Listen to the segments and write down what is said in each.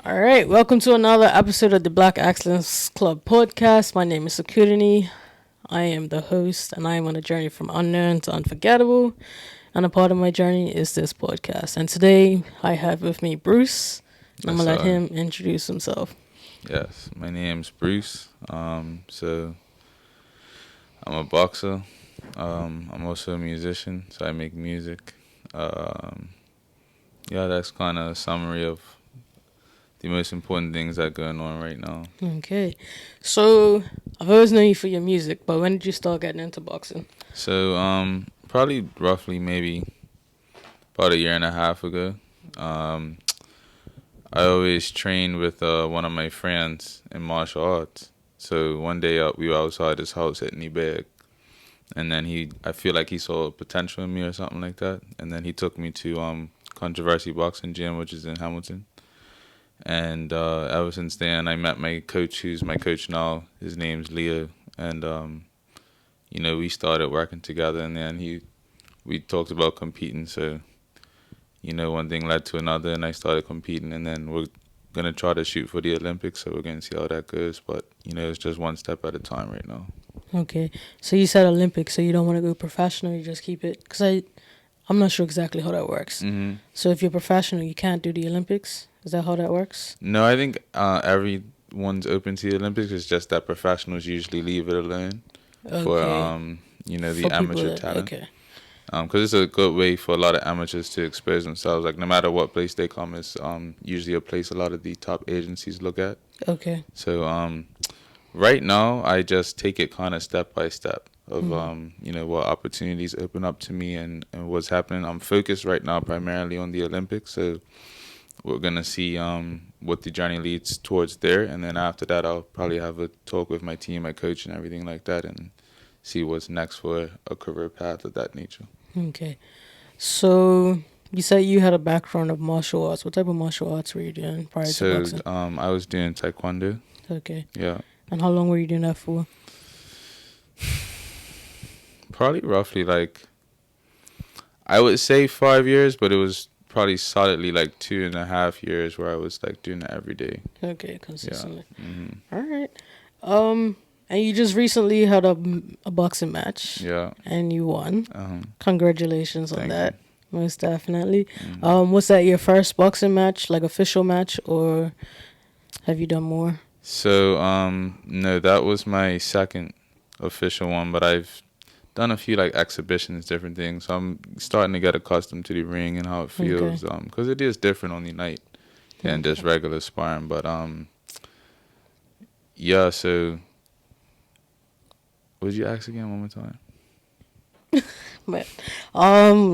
All right, welcome to another episode of the Black Excellence Club podcast. My name is Security. I am the host, and I am on a journey from unknown to unforgettable. And a part of my journey is this podcast. And today I have with me Bruce. And I'm going to let him introduce himself. Yes, my name's Bruce. So I'm a boxer. I'm also a musician, so I make music. That's kind of a summary of the most important things that are going on right now. Okay. So I've always known you for your music, but when did you start getting into boxing? So probably roughly maybe about a year and a half ago. I always trained with one of my friends in martial arts. So one day we were outside his house hitting the bag. And then I feel like he saw potential in me or something like that. And then he took me to Controversy Boxing Gym, which is in Hamilton. And ever since then, I met my coach, who's my coach now. His name's Leo. And, we started working together. And then we talked about competing. So, one thing led to another, and I started competing. And then we're going to try to shoot for the Olympics. So we're going to see how that goes. But, it's just one step at a time right now. Okay. So you said Olympics, so you don't want to go professional, you just keep it? Because I'm not sure exactly how that works. Mm-hmm. So if you're professional, you can't do the Olympics? Is that how that works? No, I think everyone's open to the Olympics. It's just that professionals usually leave it alone for the amateur talent. Okay. Because it's a good way for a lot of amateurs to expose themselves. Like no matter what place they come, it's usually a place a lot of the top agencies look at. Okay. So right now, I just take it kind of step by step of what opportunities open up to me and what's happening. I'm focused right now primarily on the Olympics, so we're gonna see what the journey leads towards there, and then after that, I'll probably have a talk with my team, my coach, and everything like that, and see what's next for a career path of that nature. Okay, so you said you had a background of martial arts. What type of martial arts were you doing prior to boxing? So I was doing taekwondo. Okay. Yeah. And how long were you doing that for? Probably roughly I would say 5 years, but it was probably solidly 2.5 years where I was doing that every day. Okay, consistently. Yeah. Mm-hmm. All right. And you just recently had a boxing match. Yeah. And you won. Uh-huh. Congratulations on that. You. Most definitely. Mm-hmm. Was that your first boxing match, official match, or have you done more? So, no, that was my second official one, but I've done a few exhibitions, different things. So I'm starting to get accustomed to the ring and how it feels, because it is different on the night than just regular sparring. But yeah. So, what did you ask again one more time? But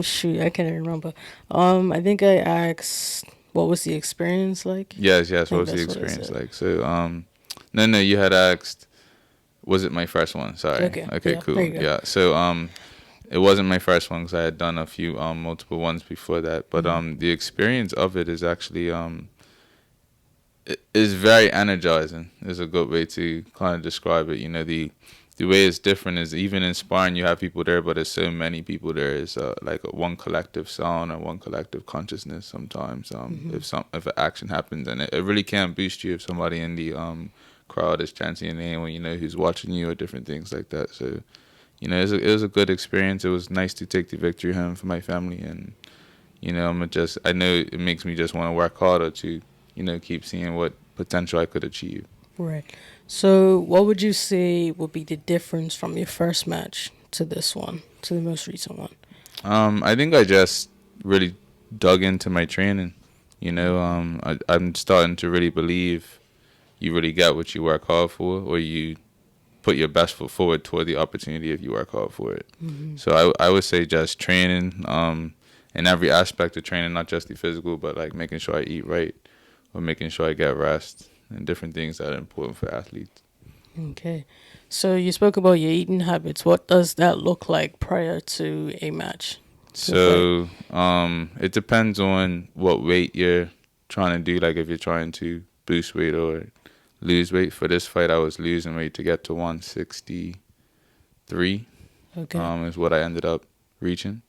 shoot, I can't remember. I think I asked, what was the experience like? Yes. What was the experience like? So, no, you had asked, was it my first one? Sorry. Okay, cool. Yeah. So, it wasn't my first one because I had done a few multiple ones before that. But the experience of it is actually it is very energizing. Is a good way to kind of describe it. The way it's different is even in sparring you have people there, but there's so many people there. It's one collective sound or one collective consciousness sometimes. If an action happens, and it really can boost you if somebody in the crowd is chanting your name when you know who's watching you or different things like that. So, it was a good experience. It was nice to take the victory home for my family, and I know it makes me just want to work harder to keep seeing what potential I could achieve. Right. So what would you say would be the difference from your first match to this one, to the most recent one? I think I just really dug into my training. I'm starting to really believe you really get what you work hard for, or you put your best foot forward toward the opportunity if you work hard for it. Mm-hmm. So I would say just training, in every aspect of training, not just the physical, but making sure I eat right or making sure I get rest and different things that are important for athletes. Okay. So you spoke about your eating habits. What does that look like prior to a match? So it depends on what weight you're trying to do. If you're trying to boost weight or lose weight. For this fight, I was losing weight to get to 163. Okay. Is what I ended up reaching.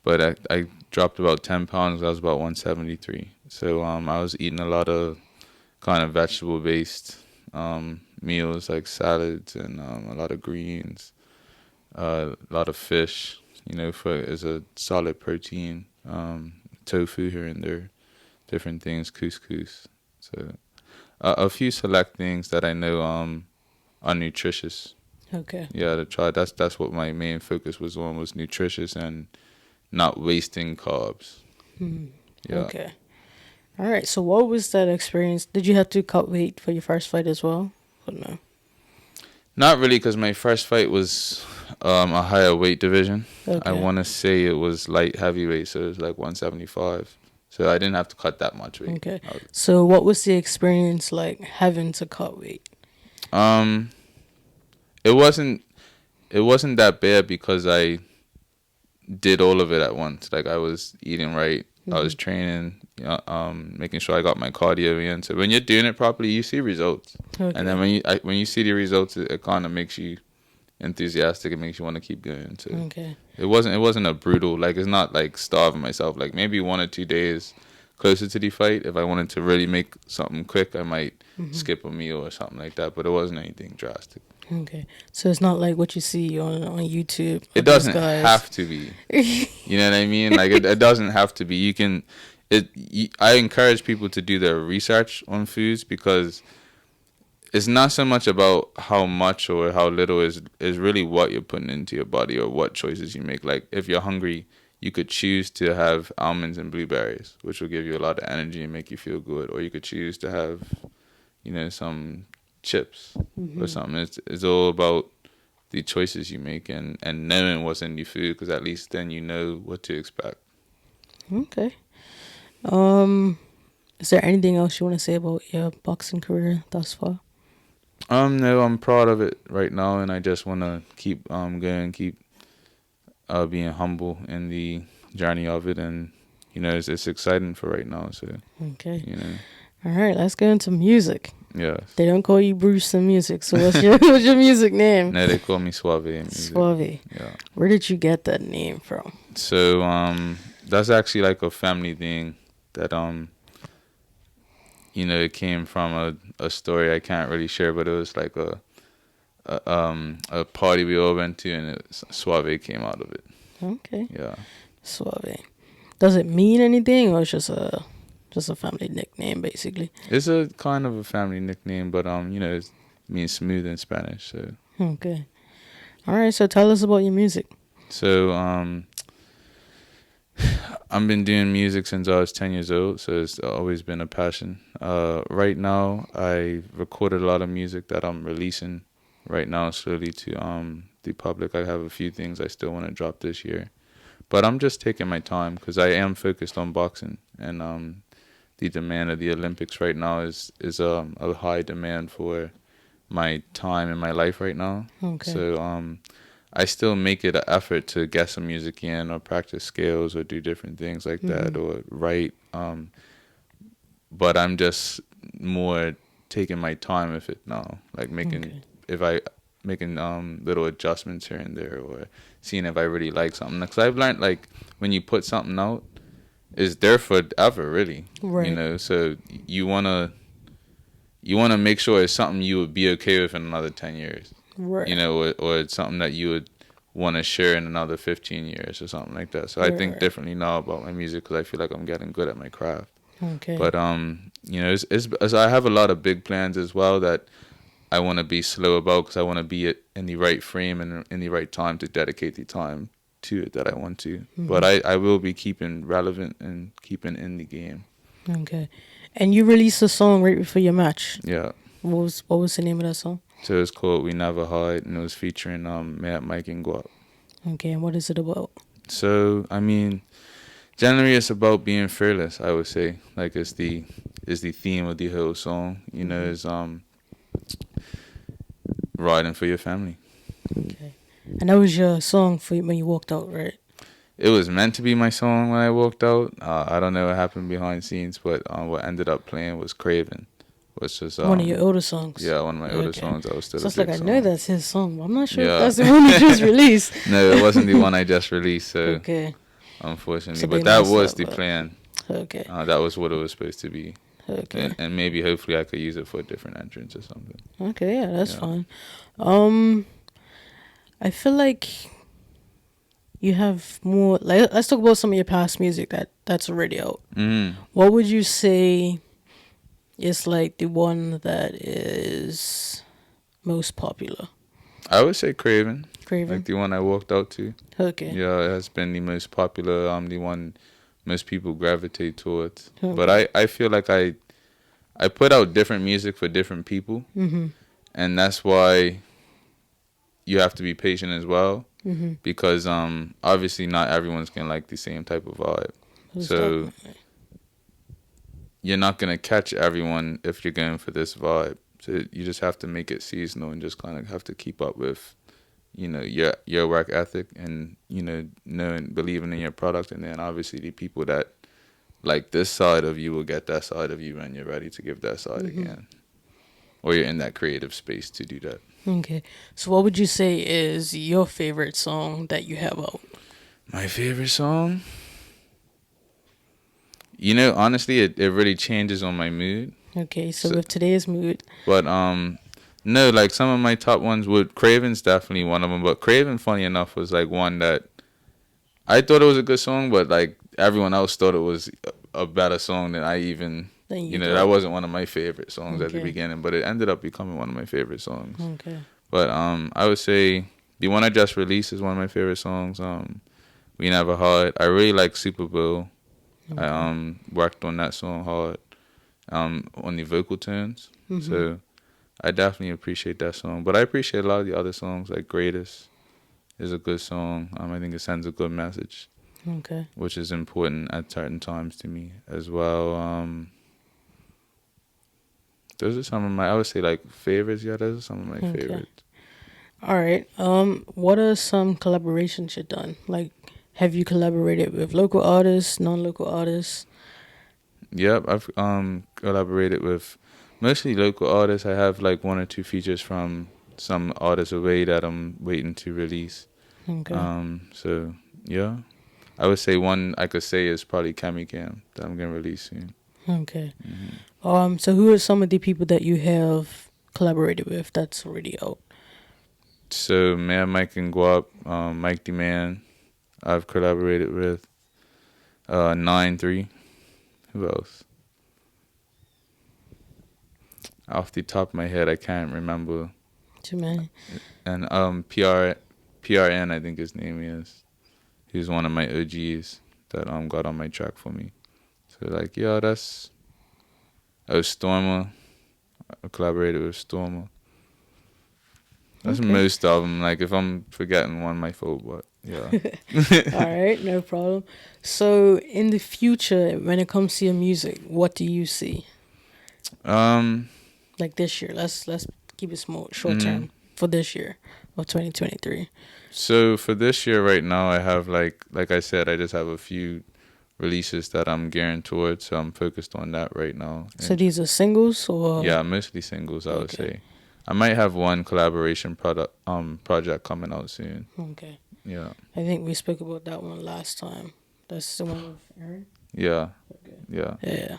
But I dropped about 10 pounds. I was about 173. So I was eating a lot of kind of vegetable based meals like salads and a lot of greens, a lot of fish. As a solid protein, tofu here and there, different things, couscous. So a few select things that I know are nutritious. Okay. Yeah, to try. That's what my main focus was on, was nutritious and not wasting carbs. Yeah. Okay. All right. So what was that experience? Did you have to cut weight for your first fight as well? Or no? Not really, because my first fight was a higher weight division. Okay. I want to say it was light heavyweight, so it was like 175. So I didn't have to cut that much weight. Okay. So what was the experience like having to cut weight? It wasn't that bad because I did all of it at once. Like, I was eating right, I was training, making sure I got my cardio in. So when you're doing it properly, you see results. Okay. And then when you see the results, it kind of makes you enthusiastic. It makes you want to keep going. So okay. It wasn't a brutal, like, it's not like starving myself. Like, maybe 1 or 2 days closer to the fight, if I wanted to really make something quick, I might skip a meal or something like that. But it wasn't anything drastic. Okay. So it's not like what you see on YouTube. It doesn't have to be. You know what I mean? Like, it doesn't have to be. You can. I encourage people to do their research on foods, because it's not so much about how much or how little is really what you're putting into your body or what choices you make. Like, if you're hungry, you could choose to have almonds and blueberries, which will give you a lot of energy and make you feel good. Or you could choose to have, some chips or something. It's all about the choices you make and knowing what's in your food, because at least then you know what to expect. Okay. Is there anything else you want to say about your boxing career thus far? No, I'm proud of it right now, and I just want to keep going, keep being humble in the journey of it, and it's exciting for right now. So okay, all right, let's go into music. Yeah. They don't call you Bruce in music, so what's your music name? No, they call me S.Wav in music. S.Wav. Yeah. Where did you get that name from? So that's actually like a family thing that it came from a story I can't really share, but it was like a party we all went to, and S.Wav came out of it. Okay. Yeah. S.Wav. Does it mean anything, or it's just a family nickname, basically? It's a kind of a family nickname, but it means smooth in Spanish. So. Okay. All right. So tell us about your music. So I've been doing music since I was 10 years old, so it's always been a passion. Right now, I recorded a lot of music that I'm releasing right now slowly to the public. I have a few things I still want to drop this year, but I'm just taking my time because I am focused on boxing, and the demand of the Olympics right now is a high demand for my time in my life right now. Okay. So I still make it an effort to get some music in or practice scales or do different things like that or write. But I'm just more taking my time with it now, like making little adjustments here and there, or seeing if I really like something. Because I've learned, like, when you put something out, it's there forever, really. Right. So you wanna make sure it's something you would be okay with in another 10 years. Right. Or it's something that you would want to share in another 15 years or something like that. So I think differently now about my music because I feel like I'm getting good at my craft. Okay. But it's I have a lot of big plans as well that I want to be slow about because I want to be in the right frame and in the right time to dedicate the time to it that I want to. But I will be keeping relevant and keeping in the game. Okay. And you released a song right before your match. Yeah. What was the name of that song? So it's called We Never Hide, and it was featuring Matt, Mike, and Guap. Okay, and what is it about? So, I mean, generally it's about being fearless, I would say. Like, it's the theme of the whole song. It's riding for your family. Okay. And that was your song for when you walked out, right? It was meant to be my song when I walked out. I don't know what happened behind the scenes, but what ended up playing was Craven. Which is one of your older songs. Yeah, one of my older songs. That was still. So it's like I know that's his song, but I'm not sure if that's the one you just released. No, it wasn't the one I just released. So okay. Unfortunately, but that was the plan. Okay. That was what it was supposed to be. Okay. And maybe hopefully I could use it for a different entrance or something. Okay, yeah, that's fine. I feel like you have more. Like, let's talk about some of your past music that's already out. What would you say is like the one that is most popular? I would say Craven. Craven? Like the one I walked out to. Okay. Yeah, it has been the most popular, the one most people gravitate towards. Okay. But I feel like I put out different music for different people. And that's why you have to be patient as well. Because obviously not everyone's going to like the same type of vibe. So you're not going to catch everyone if you're going for this vibe. So you just have to make it seasonal and just kind of have to keep up with, your work ethic and, knowing, believing in your product. And then obviously the people that like this side of you will get that side of you when you're ready to give that side again. Or you're in that creative space to do that. Okay. So what would you say is your favorite song that you have out? My favorite song? Honestly, it really changes on my mood. Okay, so with today's mood. But, no, like some of my top ones Craven's definitely one of them. But Craven, funny enough, was like one that I thought it was a good song, but like everyone else thought it was a better song than I even... that wasn't one of my favorite songs at the beginning, but it ended up becoming one of my favorite songs. Okay. But I would say the one I just released is one of my favorite songs. We Never Hard. I really like Super Bowl. Okay. I worked on that song hard. On the vocal tunes. So I definitely appreciate that song. But I appreciate a lot of the other songs, like Greatest is a good song. I think it sends a good message. Okay. Which is important at certain times to me as well. Those are some of my, I would say, like, favorites. Yeah, those are some of my favorites. All right. What are some collaborations you've done? Like, have you collaborated with local artists, non-local artists? Yep, I've collaborated with mostly local artists. I have, like, 1 or 2 features from some artists away that I'm waiting to release. Okay. So, yeah. I would say one I could say is probably Cam that I'm going to release soon. Okay. So who are some of the people that you have collaborated with that's already out? So Man, Mike and Guap, Mike the Man, I've collaborated with 9-3. Who else? Off the top of my head, I can't remember. Too many. And PRN, I think his name is. He's one of my OGs that got on my track for me. So like, yeah, that's... Stormer. I collaborated with Stormer. That's most of them. Like, if I'm forgetting one, my fault, but yeah. All right, no problem. So, in the future, when it comes to your music, what do you see? Like this year. Let's keep it small, short term for this year of 2023. So for this year, right now, I have like I said, I just have a few releases that I'm gearing towards, so I'm focused on that right now. So these are singles, or? Yeah, mostly singles, I would say. I might have one collaboration project coming out soon. Okay. Yeah. I think we spoke about that one last time. That's the one with Aaron? Yeah. Okay. Yeah. Yeah.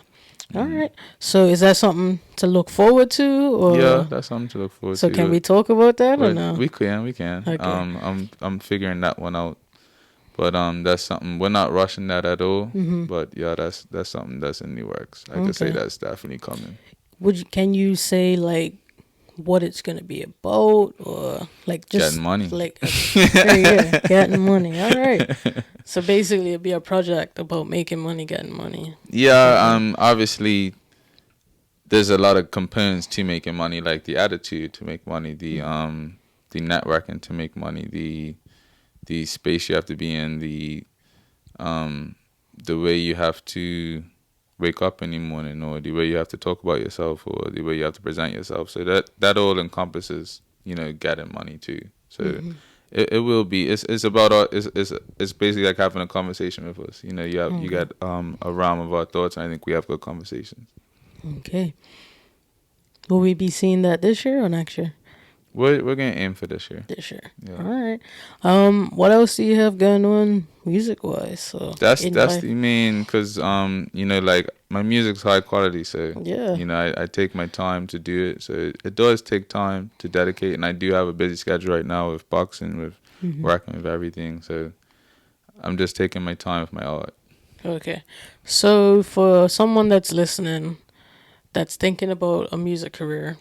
All right. So is that something to look forward to, or? Yeah, that's something to look forward to. So can we talk about that or no? We can. Okay. I'm figuring that one out. But that's something, we're not rushing that at all. But yeah, that's something that's in the works. I could say that's definitely coming. Can you say like what it's gonna be about, or like just getting money? Like getting money. All right. So basically, it'd be a project about making money, getting money. Yeah. Obviously, there's a lot of components to making money, like the attitude to make money, the networking to make money, the space you have to be in, the way you have to wake up in the morning, or the way you have to talk about yourself, or the way you have to present yourself. So that all encompasses, getting money too. So it will be. It's about it's basically like having a conversation with us. You got a realm of our thoughts, and I think we have good conversations. Okay. Will we be seeing that this year or next year? We're gonna aim for this year. This year. Yeah. All right. What else do you have going on music wise? So that's the main, because like my music's high quality, so yeah. I take my time to do it. So it does take time to dedicate, and I do have a busy schedule right now with boxing, with working with everything. So I'm just taking my time with my art. Okay. So for someone that's listening, that's thinking about a music career,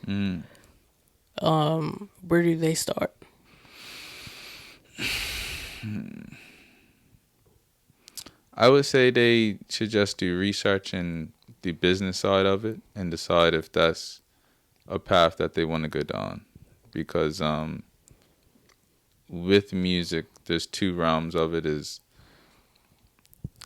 where do they start? I would say they should just do research in the business side of it and decide if that's a path that they want to go down. Because with music, there's two realms of it. Is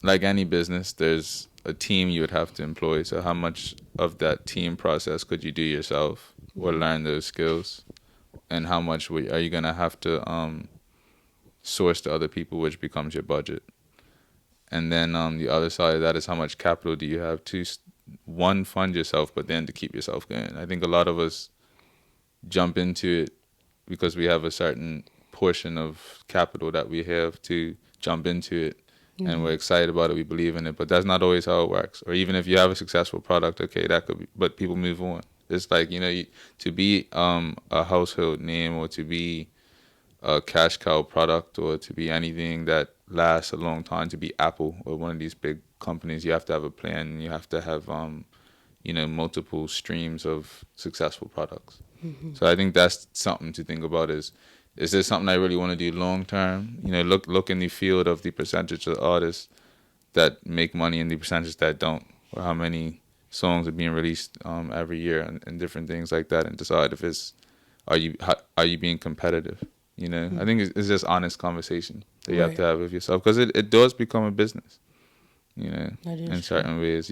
like any business, there's a team you would have to employ. So how much of that team process could you do yourself or learn those skills? And how much are you going to have to source to other people, which becomes your budget? And then the other side of that is how much capital do you have to, one, fund yourself, but then to keep yourself going. I think a lot of us jump into it because we have a certain portion of capital that we have to jump into it, and we're excited about it, we believe in it, but that's not always how it works. Or even if you have a successful product, okay, that could be, but people move on. It's like, to be a household name, or to be a cash cow product, or to be anything that lasts a long time, to be Apple or one of these big companies, you have to have a plan, and you have to have multiple streams of successful products. So I think that's something to think about. Is this something I really want to do long term? Look in the field of the percentage of artists that make money and the percentage that don't, or how many songs are being released every year, and different things like that, and decide if are you being competitive. I think it's just honest conversation that you have to have with yourself, because it does become a business. In certain ways,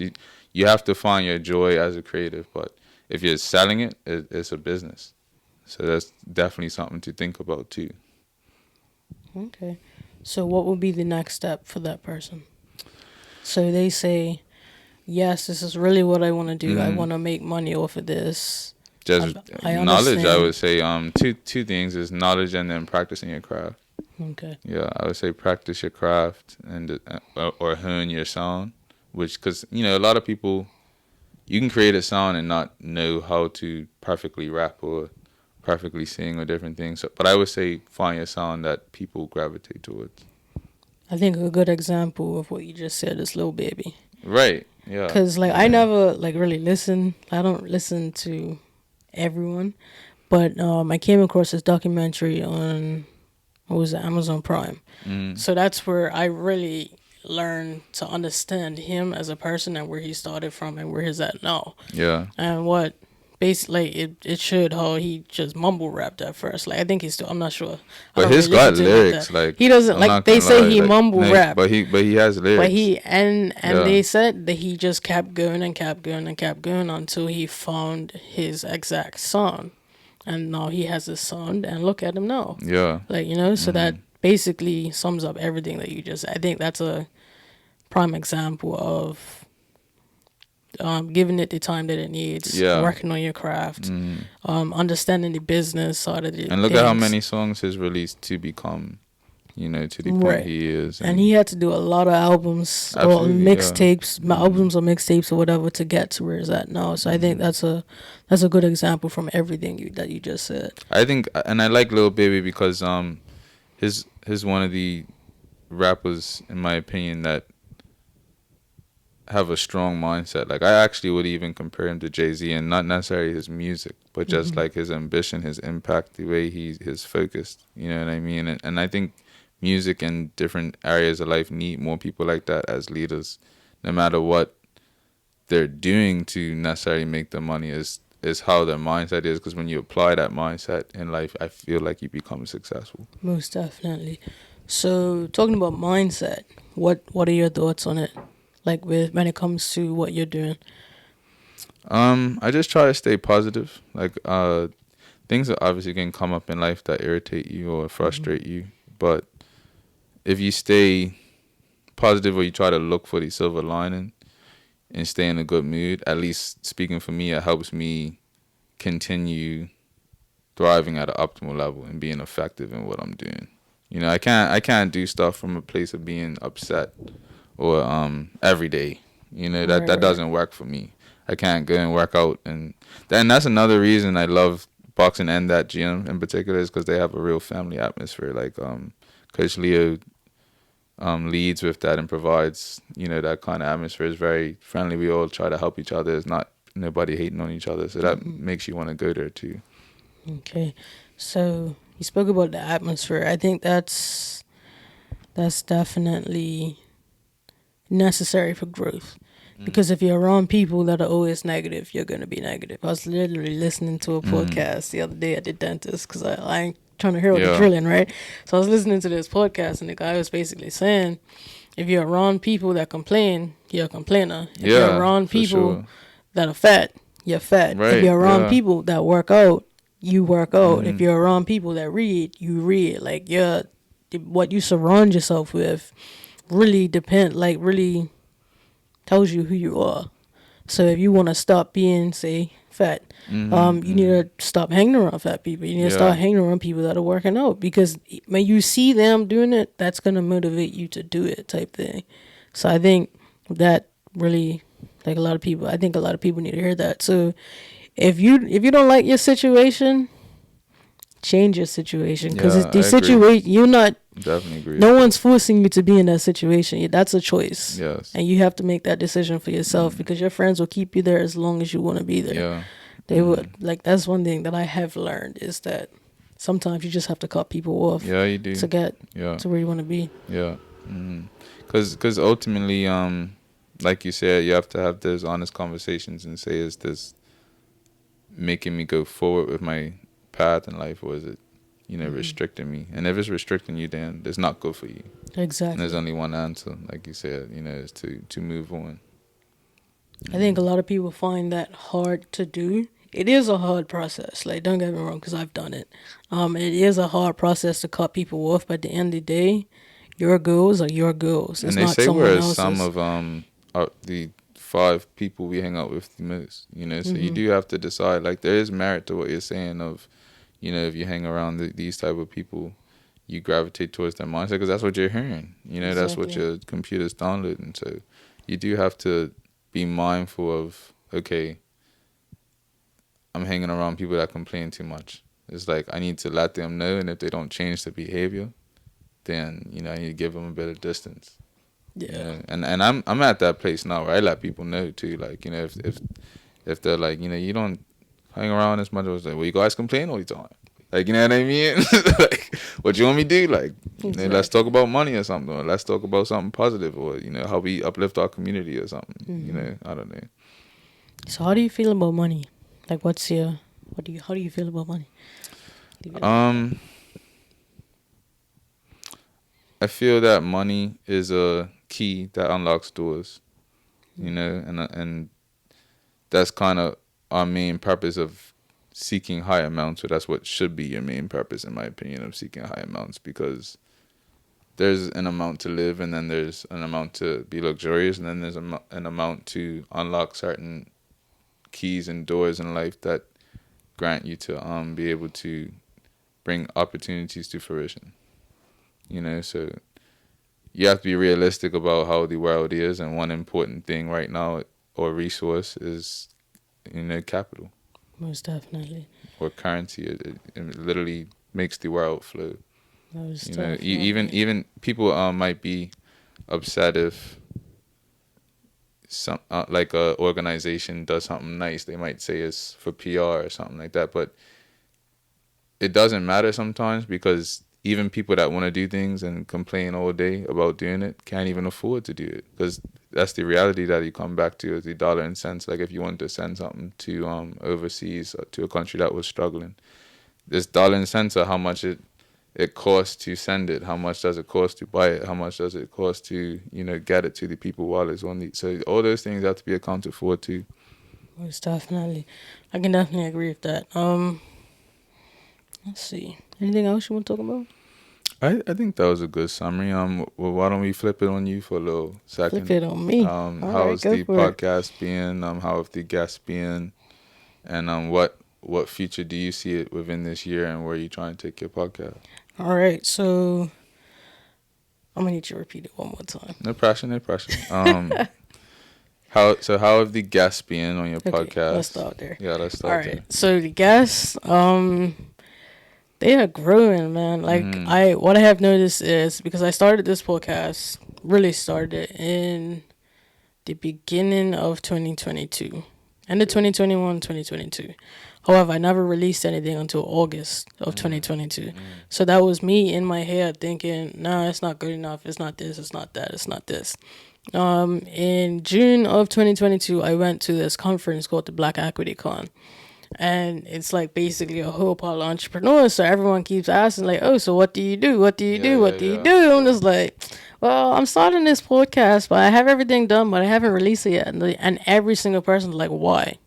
you have to find your joy as a creative, but if you're selling it, it's a business. So that's definitely something to think about too. Okay. So what would be the next step for that person? So they say, yes, this is really what I want to do. I want to make money off of this. Just knowledge, I would say. Two things is knowledge, and then practicing your craft. Okay. Yeah, I would say practice your craft, and or hone your sound, because a lot of people, you can create a sound and not know how to perfectly rap or perfectly sing or different things. But I would say find a sound that people gravitate towards. I think a good example of what you just said is Lil Baby. Right. Yeah. Because I never really listen. I don't listen to everyone, but I came across this documentary on Amazon Prime. So that's where I really learned to understand him as a person, and where he started from and where he's at now. Yeah. And what basically it showed how he just mumble rapped at first. I think he's still, I'm not sure. But he's got lyrics. He doesn't, they say he mumble rap. But he has lyrics. But they said that he just kept going and kept going and kept going until he found his exact sound. And now he has his sound, and look at him now. Yeah. So that basically sums up everything that you just, I think that's a prime example of giving it the time that it needs, working on your craft, understanding the business side of it. And look at how many songs he's released to become, to the point he is. And he had to do a lot of albums or mixtapes, albums or mixtapes or whatever to get to where he's at now. So I think that's a good example from everything that you just said. I think, and I like Lil Baby because he's one of the rappers, in my opinion, that have a strong mindset. I actually would even compare him to Jay-Z, and not necessarily his music, but just his ambition, his impact, the way he's focused. You know what I mean? And I think music and different areas of life need more people like that as leaders, no matter what they're doing to necessarily make the money, is how their mindset is. Because when you apply that mindset in life, I feel like you become successful. Most definitely. So talking about mindset, what are your thoughts on it? When it comes to what you're doing? I just try to stay positive. Things that obviously can come up in life that irritate you or frustrate you. But if you stay positive, or you try to look for the silver lining and stay in a good mood, at least speaking for me, it helps me continue thriving at an optimal level and being effective in what I'm doing. You know, I can't do stuff from a place of being upset or every day. You know, that doesn't work for me. I can't go and work out, and that's another reason I love boxing and that gym in particular is because they have a real family atmosphere. Like Coach Leo leads with that and provides, you know, that kind of atmosphere. Is very friendly. We all try to help each other. It's not nobody hating on each other, so that makes you want to go there too. Okay, so you spoke about the atmosphere. I think that's definitely necessary for growth. Because if you're around people that are always negative, you're going to be negative. I was literally listening to a podcast the other day at the dentist because I ain't trying to hear what they're drilling, right? So I was listening to this podcast and the guy was basically saying, if you're around people that complain, you're a complainer. If you're around people that are fat, you're fat. Right, if you're around people that work out, you work out. If you're around people that read, you read. Like, what you surround yourself with really really tells you who you are. So if you want to stop being, say, fat, you need to stop hanging around fat people. You need to start hanging around people that are working out, because when you see them doing it, that's going to motivate you to do it, type thing. So I think that really, like, a lot of people need to hear that. So if you don't like your situation, change your situation, because the situation you're not. Definitely agree. No one's forcing you to be in that situation. That's a choice. Yes. And you have to make that decision for yourself, because your friends will keep you there as long as you want to be there. Yeah. They would. Like, that's one thing that I have learned, is that sometimes you just have to cut people off. Yeah, you do. To get to where you want to be. Yeah. Because ultimately, like you said, you have to have those honest conversations and say, is this making me go forward with my path in life, or is it, you know, restricting me? And if it's restricting you, then it's not good for you. Exactly. And there's only one answer, like you said, you know, is to move on. I think a lot of people find that hard to do. It is a hard process. Like, don't get me wrong, because I've done it. It is a hard process to cut people off, but at the end of the day, your goals are your goals. It's and they not say someone we're else's. some of the 5 people we hang out with the most, you know, so you do have to decide. Like, there is merit to what you're saying of, you know, if you hang around these type of people, you gravitate towards their mindset, because that's what you're hearing. You know, that's what your computer's downloading. So you do have to be mindful of, okay, I'm hanging around people that complain too much. It's like, I need to let them know, and if they don't change their behavior, then, you know, I need to give them a bit of distance. Yeah. You know? And I'm at that place now where I let people know too. Like, you know, if they're like, you know, you don't hang around as much, I was like, well, you guys complain all the time. Like, you know what I mean? Like, what you want me to do? Like, you know, let's talk about money or something, or let's talk about something positive, or, you know, how we uplift our community or something. You know, I don't know. So how do you feel about money? Like, how do you feel about money? I feel that money is a key that unlocks doors, you know, and that's kind of our main purpose of seeking high amounts. So that's what should be your main purpose, in my opinion, of seeking high amounts, because there's an amount to live, and then there's an amount to be luxurious, and then there's an amount to unlock certain keys and doors in life that grant you to be able to bring opportunities to fruition. You know, so you have to be realistic about how the world is, and one important thing right now, or resource, is, you know, capital. Most definitely. Or currency. It literally makes the world flow. Most you know, definitely. even people might be upset if some like a organization does something nice. They might say it's for PR or something like that, but it doesn't matter sometimes, because even people that want to do things and complain all day about doing it can't even afford to do it, because that's the reality that you come back to, is the dollar and cents. Like, if you want to send something to overseas, to a country that was struggling, this dollar and cents are how much it costs to send it, how much does it cost to buy it, how much does it cost to, you know, get it to the people while it's on the. So all those things have to be accounted for too. Most definitely. I can definitely agree with that. Let's see. Anything else you want to talk about? I think that was a good summary. Well, why don't we flip it on you for a little second? Flip it on me. How's the podcast being? How have the guests been? And what what future do you see it within this year, and where are you trying to take your podcast? All right, so I'm gonna need you to repeat it one more time. No pressure. How have the guests been on your podcast? Let's start there. Yeah, let's start there. All right, so the guests, they are growing, man. Like what I have noticed is, because I started this podcast, really started in the beginning of 2022, end of 2021, 2022. However, I never released anything until August of 2022. So that was me in my head thinking, no, it's not good enough. It's not this. It's not that. It's not this. In June of 2022, I went to this conference called the Black Equity Con. And it's like basically a whole pile of entrepreneurs. So everyone keeps asking, like, oh, so what do you do? What do you do? What do you do? I'm just like, well, I'm starting this podcast, but I have everything done, but I haven't released it yet. And every single person's like, why?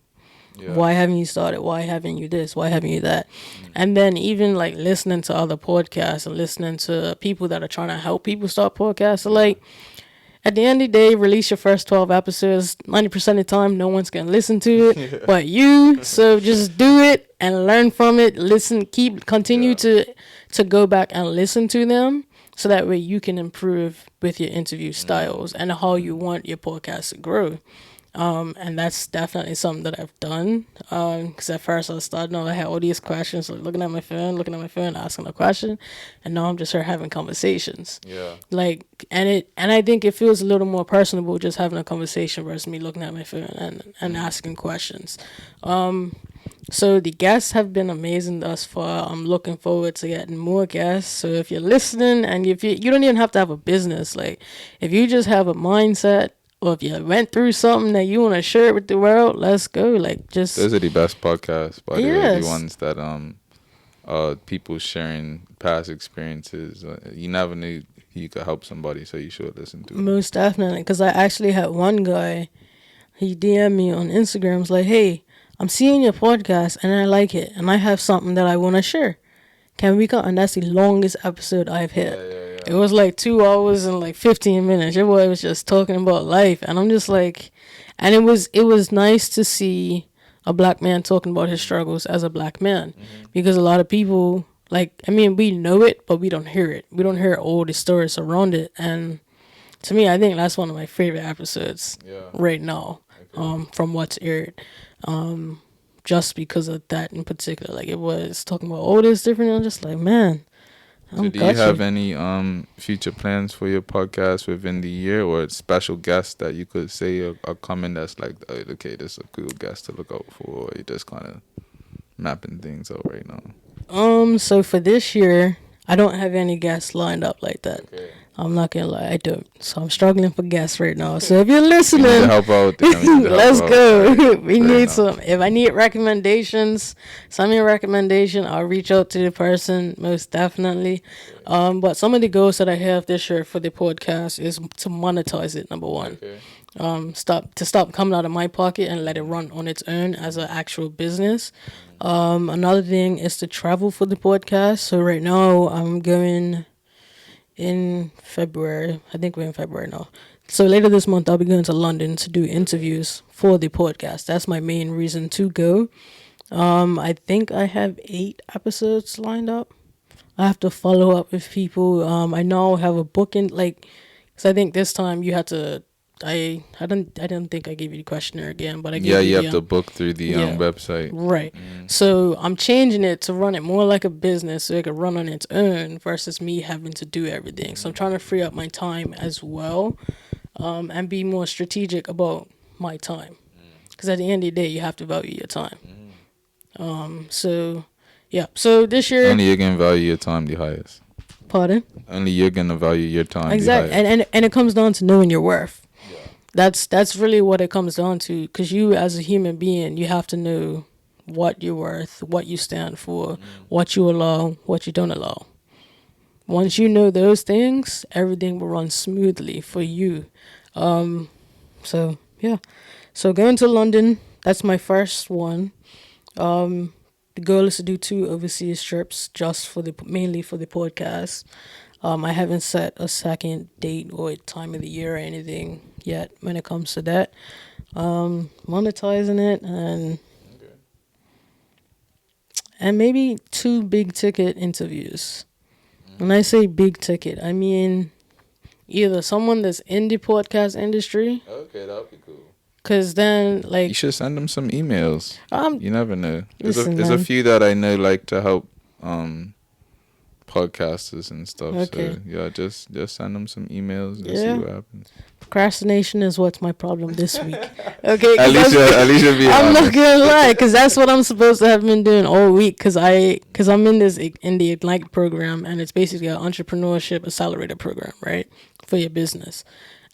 Yeah. Why haven't you started? Why haven't you this? Why haven't you that? And then even like listening to other podcasts and listening to people that are trying to help people start podcasts. So like, at the end of the day, release your first 12 episodes. 90% of the time, no one's going to listen to it but you. So just do it and learn from it. Listen, continue to go back and listen to them. So that way you can improve with your interview styles and how you want your podcast to grow. And that's definitely something that I've done. Because at first I started, I had all these questions, like looking at my phone, asking a question, and now I'm just here having conversations. Yeah. Like, and I think it feels a little more personable just having a conversation versus me looking at my phone and asking questions. So the guests have been amazing thus far. I'm looking forward to getting more guests. So if you're listening, and if you don't even have to have a business, like if you just have a mindset, or if you went through something that you want to share with the world, let's go. Like, just those are the best podcasts, by the way. The ones that people sharing past experiences. You never knew you could help somebody, so you should listen to it. Most definitely, because I actually had one guy. He DM'd me on Instagram. Was like, hey, I'm seeing your podcast and I like it, and I have something that I want to share. Can we come? And that's the longest episode I've had. Yeah. It was like 2 hours and like 15 minutes. Your boy was just talking about life, and I'm just like, and it was nice to see a black man talking about his struggles as a black man, because a lot of people, like, I mean, we know it, but we don't hear it. We don't hear all the stories around it, and to me, I think that's one of my favorite episodes right now. From what's aired, just because of that in particular. Like, it was talking about all this different, and I'm just like, man. So do you have any future plans for your podcast within the year, or special guests that you could say are coming that's like, okay, this is a cool guest to look out for, or you just kind of mapping things out right now? So for this year, I don't have any guests lined up like that. Okay. I'm not gonna lie, I don't. So I'm struggling for guests right now. So if you're listening, you need to help out. Let's go. Right. We need some. If I need recommendations, send me a recommendation. I'll reach out to the person, most definitely. But some of the goals that I have this year for the podcast is to monetize it. Number one, stop coming out of my pocket and let it run on its own as an actual business. Another thing is to travel for the podcast. So right now I'm going in February. I think we're in February now. So later this month, I'll be going to London to do interviews for the podcast. That's my main reason to go. I think I have 8 episodes lined up. I have to follow up with people. I now have a booking, like, because I think this time you had to. I don't think I gave you the questionnaire again, but I gave you have to book through the website, right? So I'm changing it to run it more like a business, so it could run on its own versus me having to do everything. So I'm trying to free up my time as well, and be more strategic about my time, because at the end of the day, you have to value your time. So this year, only you're gonna value your time the highest. Pardon? Only you're gonna value your time exactly, and it comes down to knowing your worth. That's really what it comes down to, because you as a human being, you have to know what you're worth, what you stand for, what you allow, what you don't allow. Once you know those things, everything will run smoothly for you. So going to London, that's my first one. The goal is to do 2 overseas trips just mainly for the podcast. I haven't set a second date or time of the year or anything yet when it comes to that. Monetizing it, and and maybe 2 big ticket interviews. When I say big ticket, I mean either someone that's in the podcast industry. Okay, that would be cool. Cause then, like, you should send them some emails. You never know. There's listen, a few that I know like to help podcasters and stuff. Okay. So yeah, just send them some emails and see what happens. Procrastination is what's my problem this week. Okay, at least you'll be I'm honest. not gonna lie, because that's what I'm supposed to have been doing all week. Because I'm in the Ignite program, and it's basically an entrepreneurship accelerator program, right, for your business.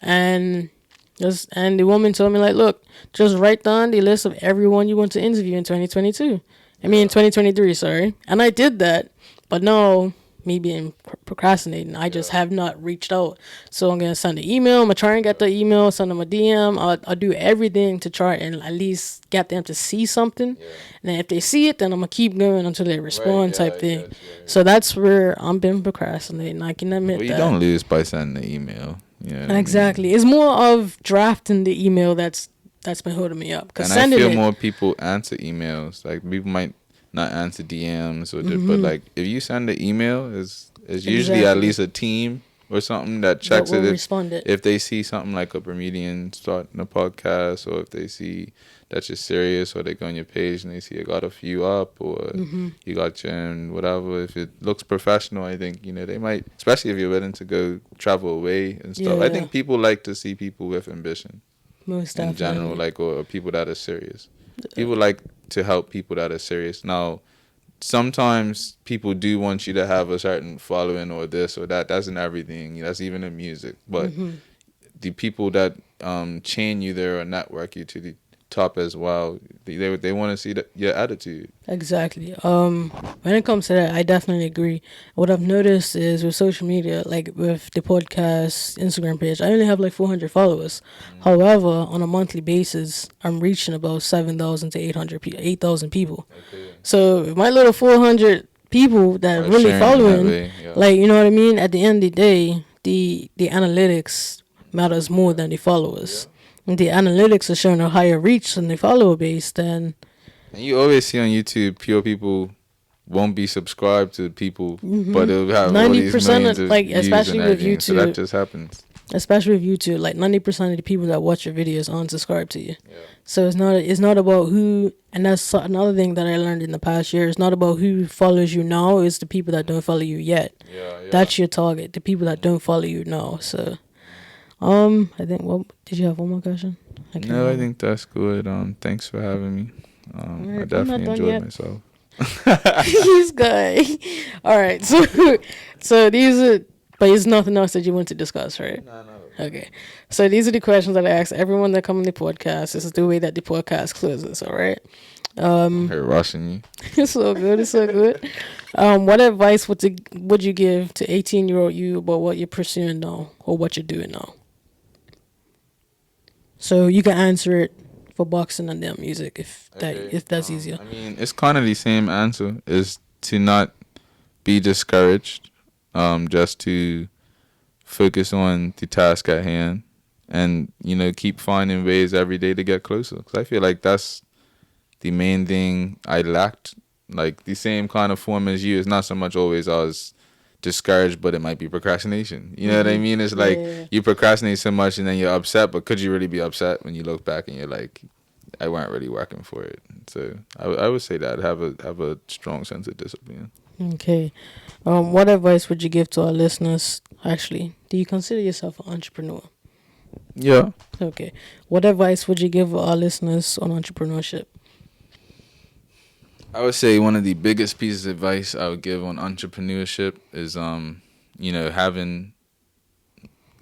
And the woman told me, like, look, just write down the list of everyone you want to interview in 2022. I mean, 2023, sorry. And I did that, but no. Me being procrastinating, I just have not reached out. So I'm gonna send an email. I'm gonna try and get the email, send them a DM. I'll do everything to try and at least get them to see something. And then if they see it, then I'm gonna keep going until they respond, type thing. So that's where I'm been procrastinating. I can admit that. You don't lose by sending the email. Yeah. Exactly. It's more of drafting the email that's been holding me up. And I feel more people answer emails. Like people might not answer DMs but like if you send an email, it's usually at least a team or something that checks if they see something like a Bermudian starting a podcast, or if they see that you're serious, or they go on your page and they see you got a few up, or you got your own whatever. If it looks professional, I think they might, especially if you're willing to go travel away and stuff. I think people like to see people with ambition. Most in general, like or people that are serious. People like to help people that are serious. Now, sometimes people do want you to have a certain following or this or that. That's in everything. That's even in music. But the people that chain you there or network you to the top as well, they want to see your attitude. Exactly. When it comes to that, I definitely agree. What I've noticed is with social media, like with the podcast Instagram page, I only have like 400 followers. However, on a monthly basis, I'm reaching about 7,000 to 8,000 people. Okay. So my little 400 people that are really following, like, you know what I mean? At the end of the day, the analytics matters more than the followers. And the analytics are showing a higher reach than the follower base, then. And you always see on YouTube, pure people won't be subscribed to people, but they'll have 90% of, like, especially with YouTube. So that just happens. Especially with YouTube, like 90% of the people that watch your videos unsubscribe to you. Yeah. So it's not about who, and that's another thing that I learned in the past year. It's not about who follows you now. It's the people that don't follow you yet. Yeah. That's your target. The people that don't follow you now. So. I think. Well, did you have one more question? No, I think that's good. Thanks for having me. Right, I definitely enjoyed myself. He's good. All right, so these are. But there's nothing else that you want to discuss, right? No. Okay. So these are the questions that I ask everyone that come on the podcast. This is the way that the podcast closes. All right. Hey, rushing you. It's so good. It's so good. What advice would you give to 18-year-old you about what you're pursuing now or what you're doing now? So you can answer it for boxing and then music if that's easier. I mean, it's kind of the same answer, is to not be discouraged, just to focus on the task at hand and, keep finding ways every day to get closer. Because I feel like that's the main thing I lacked. Like the same kind of form as you. It's not so much always I was discouraged, but it might be procrastination. You know what I mean? It's like you procrastinate so much and then you're upset, but could you really be upset when you look back and you're like, I weren't really working for it? So I would say that have a strong sense of discipline. Okay. What advice would you give to our listeners? Actually, do you consider yourself an entrepreneur? Yeah. Okay. What advice would you give our listeners on entrepreneurship? I would say one of the biggest pieces of advice I would give on entrepreneurship is, having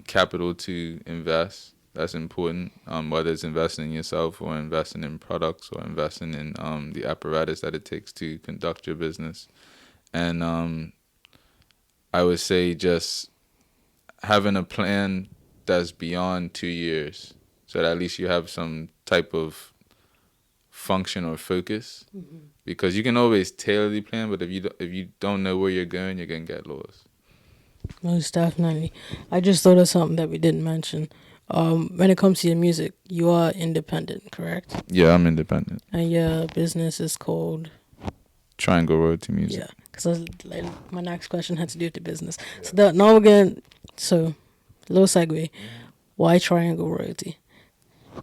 capital to invest. That's important, whether it's investing in yourself or investing in products or investing in the apparatus that it takes to conduct your business. And I would say just having a plan that's beyond 2 years, so that at least you have some type of function or focus. Because you can always tailor the plan, but if you don't know where you're going, you're gonna get lost. Most definitely. I just thought of something that we didn't mention. When it comes to your music, you are independent, correct? Yeah, I'm independent. And your business is called Triangle Royalty Music. Yeah, because my next question had to do with the business. So now we're going. So, little segue. Why Triangle Royalty?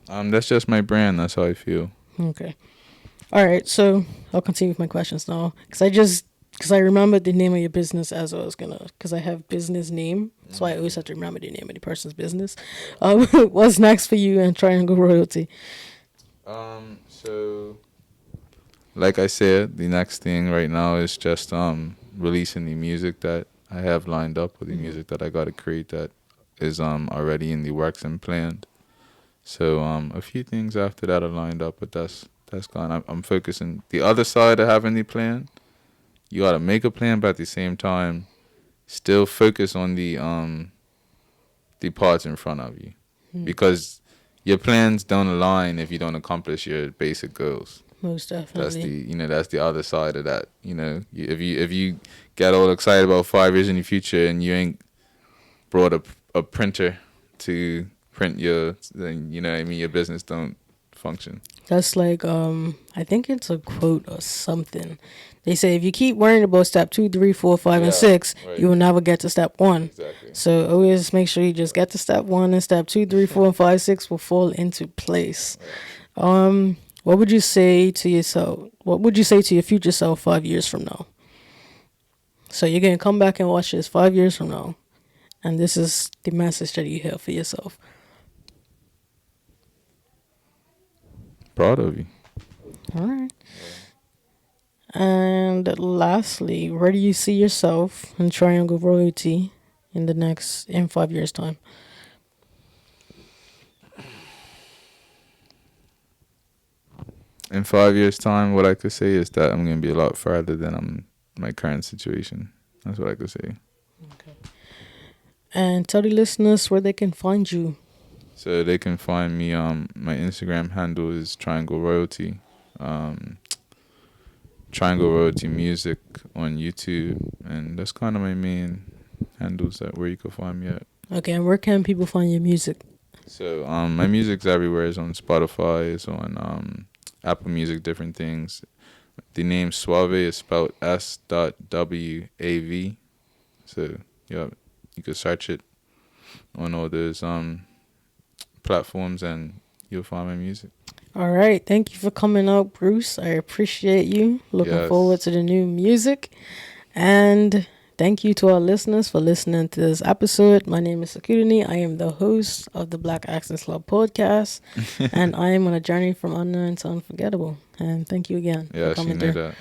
That's just my brand. That's how I feel. Okay. All right. So I'll continue with my questions now, because I remembered the name of your business as I was gonna, because I have business name, so I always have to remember the name of the person's business. What's next for you and Triangle Royalty? So, like I said, the next thing right now is just releasing the music that I have lined up, with the music that I gotta create that is already in the works and planned. So a few things after that are lined up, but that's gone. I'm focusing the other side of having the plan. You gotta make a plan, but at the same time, still focus on the parts in front of you, because your plans don't align if you don't accomplish your basic goals. Most definitely. That's the other side of that. If you get all excited about 5 years in the future and you ain't brought a printer to print then your business don't function. That's like I think it's a quote or something. They say if you keep worrying about step 2, 3, 4, 5, and 6, right, you will never get to step 1. Exactly. So always make sure you just get to step 1, and step 2, 3, 4, and 5, 6 will fall into place. Right. What would you say to yourself? What would you say to your future self 5 years from now? So you're gonna come back and watch this 5 years from now, and this is the message that you have for yourself. Proud of you. All right. And lastly, where do you see yourself in Triangle Royalty in 5 years' time? In 5 years' time, what I could say is that I'm going to be a lot farther than my current situation. That's what I could say. Okay. And tell the listeners where they can find you. So they can find me. My Instagram handle is Triangle Royalty. Triangle Royalty Music on YouTube, and that's kind of my main handles where you can find me at. Okay, and where can people find your music? So my music's everywhere. It's on Spotify. It's on Apple Music, different things. The name S.Wav is spelled S.WAV. So yeah, you can search it on all those platforms, and you'll find my music. All right. Thank you for coming out, Bruce. I appreciate you. Looking forward to the new music. And thank you to our listeners for listening to this episode. My name is Sakutini. I am the host of the Black Accents Club podcast. And I am on a journey from unknown to unforgettable. And thank you again for coming through. That.